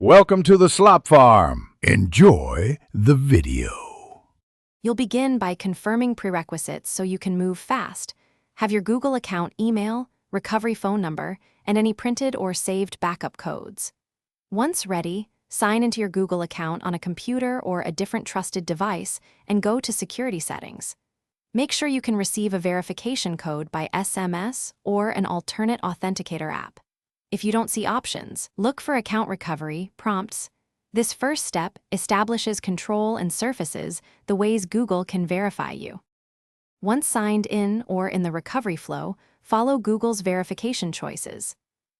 Welcome to the Slop Farm. Enjoy the video. You'll begin by confirming prerequisites so you can move fast. Have your Google account email, recovery phone number, and any printed or saved backup codes. Once ready, sign into your Google account on a computer or a different trusted device and go to Security Settings. Make sure you can receive a verification code by SMS or an alternate authenticator app. If you don't see options, look for Account Recovery prompts. This first step establishes control and surfaces the ways Google can verify you. Once signed in or in the recovery flow, follow Google's verification choices.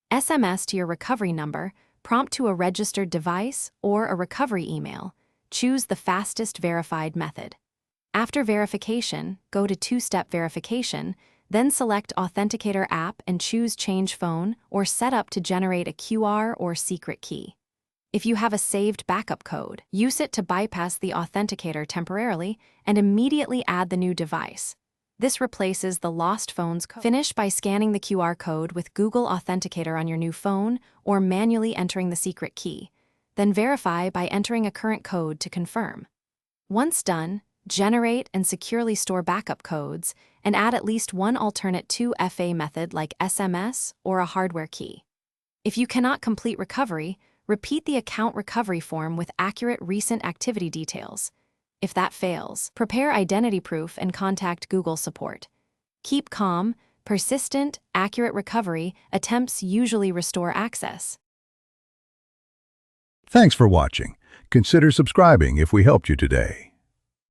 SMS to your recovery number, prompt to a registered device, or a recovery email. Choose the fastest verified method. After verification, go to two-step verification, then select Authenticator app and choose Change Phone or Set Up to generate a QR or secret key. If you have a saved backup code, use it to bypass the authenticator temporarily and immediately add the new device. This replaces the lost phone's code. Finish by scanning the QR code with Google Authenticator on your new phone or manually entering the secret key. Then verify by entering a current code to confirm. Once done, generate and securely store backup codes and add at least one alternate 2FA method like SMS or a hardware key. If you cannot complete recovery, repeat the account recovery form with accurate recent activity details. If that fails, prepare identity proof and contact Google support. Keep calm. Persistent, accurate recovery attempts usually restore access. Thanks for watching. Consider subscribing if we helped you today.